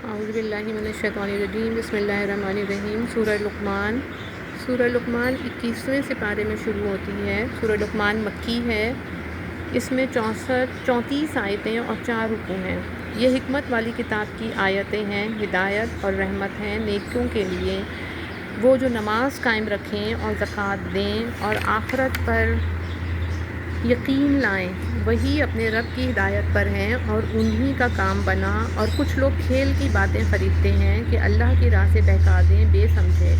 اعوذ باللہ من الشیطان الرجیم، بسم اللہ الرحمن الرحیم۔ سورہ لقمان۔ سورہ لقمان 21ویں سپارے میں شروع ہوتی ہے۔ سورہ لقمان مکی ہے۔ اس میں 34 آیتیں اور 4 رکوع ہیں۔ یہ حکمت والی کتاب کی آیتیں ہیں، ہدایت اور رحمت ہیں نیکیوں کے لیے، وہ جو نماز قائم رکھیں اور زکوٰۃ دیں اور آخرت پر یقین لائیں، وہی اپنے رب کی ہدایت پر ہیں اور انہی کا کام بنا۔ اور کچھ لوگ کھیل کی باتیں خریدتے ہیں کہ اللہ کی راہ سے بہکا دیں بے سمجھے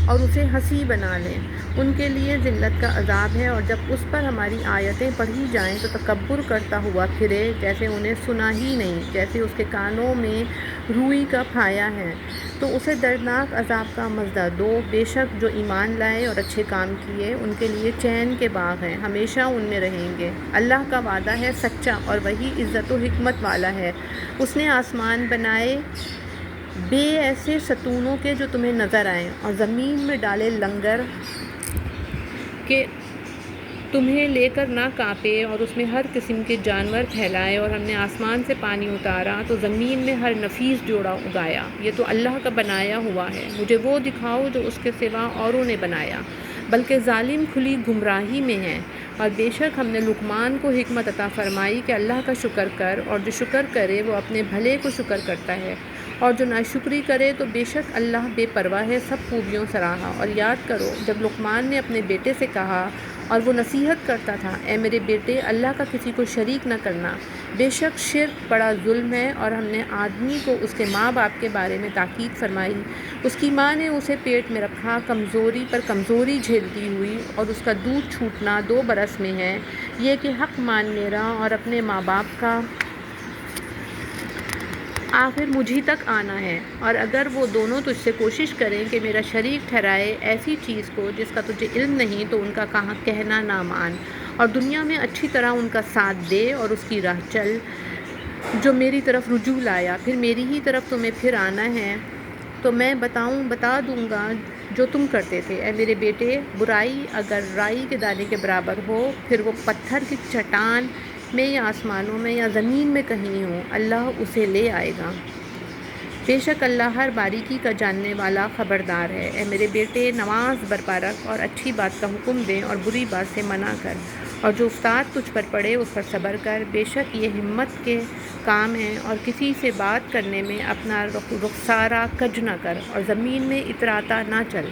اور اسے ہنسی بنا لیں، ان کے لیے ذلت کا عذاب ہے۔ اور جب اس پر ہماری آیتیں پڑھی جائیں تو تکبر کرتا ہوا پھرے، جیسے انہیں سنا ہی نہیں، جیسے اس کے کانوں میں روئی کا پھایا ہے، تو اسے دردناک عذاب کا مژدہ دو۔ بے شک جو ایمان لائے اور اچھے کام کیے، ان کے لیے چین کے باغ ہیں، ہمیشہ ان میں رہیں گے۔ اللہ کا وعدہ ہے سچا اور وہی عزت و حکمت والا ہے۔ اس نے آسمان بنائے بے ایسے ستونوں کے جو تمہیں نظر آئیں، اور زمین میں ڈالے لنگر کہ تمہیں لے کر نہ کانپے، اور اس میں ہر قسم کے جانور پھیلائے۔ اور ہم نے آسمان سے پانی اتارا تو زمین میں ہر نفیس جوڑا اگایا۔ یہ تو اللہ کا بنایا ہوا ہے، مجھے وہ دکھاؤ جو اس کے سوا اوروں نے بنایا، بلکہ ظالم کھلی گمراہی میں ہیں۔ اور بے شک ہم نے لقمان کو حکمت عطا فرمائی کہ اللہ کا شکر کر، اور جو شکر کرے وہ اپنے بھلے کو شکر کرتا ہے، اور جو ناشکری کرے تو بے شک اللہ بے پرواہ ہے، سب خوبیوں سراہا۔ اور یاد کرو جب لقمان نے اپنے بیٹے سے کہا اور وہ نصیحت کرتا تھا، اے میرے بیٹے، اللہ کا کسی کو شریک نہ کرنا، بے شک شرک بڑا ظلم ہے۔ اور ہم نے آدمی کو اس کے ماں باپ کے بارے میں تاکید فرمائی۔ اس کی ماں نے اسے پیٹ میں رکھا، کمزوری پر کمزوری جھیلتی ہوئی، اور اس کا دودھ چھوٹنا 2 برس میں ہے، یہ کہ حق مان میرا اور اپنے ماں باپ کا آخر مجھی تک آنا ہے۔ اور اگر وہ دونوں تجھ سے کوشش کریں کہ میرا شریک ٹھہرائے ایسی چیز کو جس کا تجھے علم نہیں، تو ان کا کہنا نہ مان، اور دنیا میں اچھی طرح ان کا ساتھ دے اور اس کی راہ چل جو میری طرف رجوع لایا، پھر میری ہی طرف تمہیں پھر آنا ہے تو میں بتا دوں گا جو تم کرتے تھے۔ اے میرے بیٹے، برائی اگر رائی کے دانے کے برابر ہو، پھر وہ پتھر کی چٹان میں یا آسمانوں میں یا زمین میں کہیں ہو، اللہ اسے لے آئے گا۔ بے شک اللہ ہر باریکی کا جاننے والا خبردار ہے۔ اے میرے بیٹے، نماز برپا رکھ اور اچھی بات کا حکم دیں اور بری بات سے منع کر، اور جو افتاد تجھ پر پڑے اس پر صبر کر۔ بے شک یہ ہمت کے کام ہیں، اور کسی سے بات کرنے میں اپنا رخسارہ کج نہ کر، اور زمین میں اتراتا نہ چل۔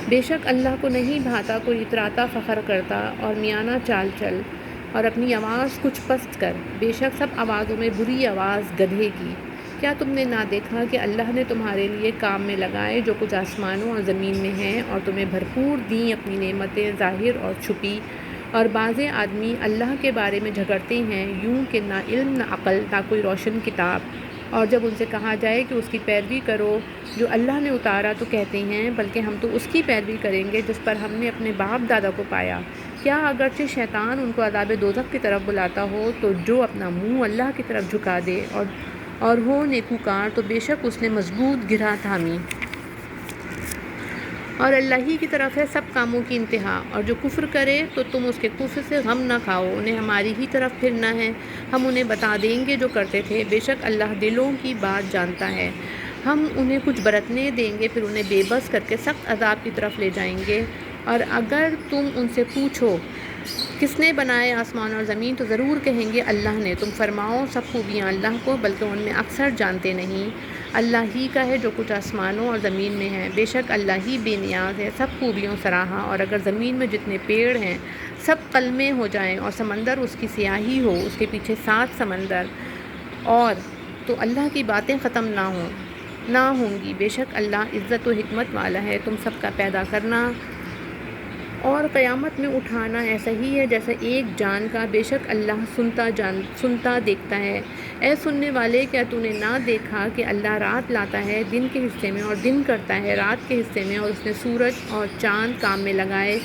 بے شک اللہ کو نہیں بھاتا کوئی اتراتا فخر کرتا، اور میانہ چال چل اور اپنی آواز کچھ پست کر۔ بے شک سب آوازوں میں بری آواز گدھے کی۔ کیا تم نے نہ دیکھا کہ اللہ نے تمہارے لیے کام میں لگائے جو کچھ آسمانوں اور زمین میں ہیں، اور تمہیں بھرپور دیں اپنی نعمتیں ظاہر اور چھپی؟ اور بعض آدمی اللہ کے بارے میں جھگڑتے ہیں یوں کہ نہ علم نہ عقل نہ کوئی روشن کتاب، اور جب ان سے کہا جائے کہ اس کی پیروی کرو جو اللہ نے اتارا تو کہتے ہیں بلکہ ہم تو اس کی پیروی کریں گے جس پر ہم نے اپنے باپ دادا کو پایا۔ کیا اگرچہ شیطان ان کو عذاب دوزخ کی طرف بلاتا ہو، تو جو اپنا منہ اللہ کی طرف جھکا دے اور ہو نیکوکار، تو بے شک اس نے مضبوط گرہ تھامی، اور اللہ ہی کی طرف ہے سب کاموں کی انتہا۔ اور جو کفر کرے تو تم اس کے کفر سے غم نہ کھاؤ، انہیں ہماری ہی طرف پھرنا ہے، ہم انہیں بتا دیں گے جو کرتے تھے۔ بے شک اللہ دلوں کی بات جانتا ہے۔ ہم انہیں کچھ برتنے دیں گے، پھر انہیں بے بس کر کے سخت عذاب کی طرف لے جائیں گے۔ اور اگر تم ان سے پوچھو کس نے بنائے آسمان اور زمین، تو ضرور کہیں گے اللہ نے۔ تم فرماؤ سب خوبیاں اللہ کو، بلکہ ان میں اکثر جانتے نہیں۔ اللہ ہی کا ہے جو کچھ آسمانوں اور زمین میں ہے، بے شک اللہ ہی بے نیاز ہے، سب خوبیوں سراہا۔ اور اگر زمین میں جتنے پیڑ ہیں سب قلمے ہو جائیں، اور سمندر اس کی سیاہی ہو، اس کے پیچھے 7 سمندر اور تو اللہ کی باتیں ختم نہ ہوں گی۔ بے شک اللہ عزت و حکمت والا ہے۔ تم سب کا پیدا کرنا اور قیامت میں اٹھانا ایسا ہی ہے جیسا ایک جان کا، بے شک اللہ سنتا دیکھتا ہے۔ اے سننے والے، کیا تو نے نہ دیکھا کہ اللہ رات لاتا ہے دن کے حصے میں اور دن کرتا ہے رات کے حصے میں، اور اس نے سورج اور چاند کام میں لگائے،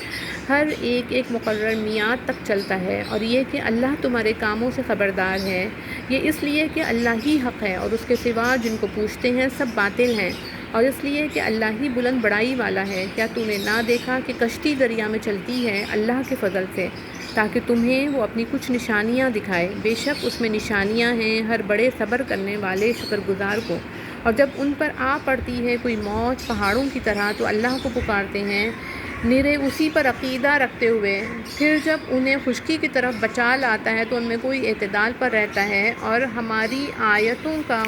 ہر ایک مقرر میعاد تک چلتا ہے۔ اور یہ کہ اللہ تمہارے کاموں سے خبردار ہے، یہ اس لیے کہ اللہ ہی حق ہے، اور اس کے سوا جن کو پوچھتے ہیں سب باطل ہیں، اور اس لیے کہ اللہ ہی بلند بڑائی والا ہے۔ کیا تو نے نہ دیکھا کہ کشتی دریا میں چلتی ہے اللہ کے فضل سے، تاکہ تمہیں وہ اپنی کچھ نشانیاں دکھائے۔ بے شک اس میں نشانیاں ہیں ہر بڑے صبر کرنے والے شکر گزار کو۔ اور جب ان پر آ پڑتی ہے کوئی موت پہاڑوں کی طرح تو اللہ کو پکارتے ہیں نرے اسی پر عقیدہ رکھتے ہوئے، پھر جب انہیں خشکی کی طرف بچا لاتا ہے تو ان میں کوئی اعتدال پر رہتا ہے اور ہماری آیتوں کا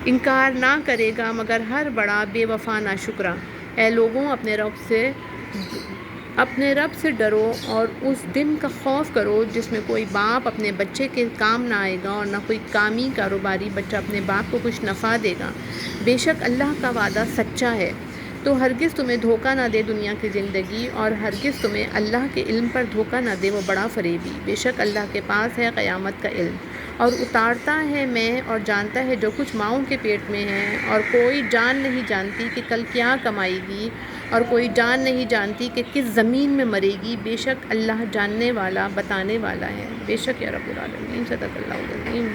انکار نہ کرے گا مگر ہر بڑا بے وفا ناشکرا۔ اے لوگوں اپنے رب سے ڈرو اور اس دن کا خوف کرو جس میں کوئی باپ اپنے بچے کے کام نہ آئے گا اور نہ کوئی کامی کاروباری بچہ اپنے باپ کو کچھ نفع دے گا۔ بے شک اللہ کا وعدہ سچا ہے، تو ہرگز تمہیں دھوکہ نہ دے دنیا کی زندگی، اور ہرگز تمہیں اللہ کے علم پر دھوکہ نہ دے وہ بڑا فریبی۔ بے شک اللہ کے پاس ہے قیامت کا علم، اور اتارتا ہے میں اور جانتا ہے جو کچھ ماؤں کے پیٹ میں ہے، اور کوئی جان نہیں جانتی کہ کل کیا کمائے گی، اور کوئی جان نہیں جانتی کہ کس زمین میں مرے گی۔ بے شک اللہ جاننے والا بتانے والا ہے۔ بے شک یا رب العالمین، صدق اللہ العظیم۔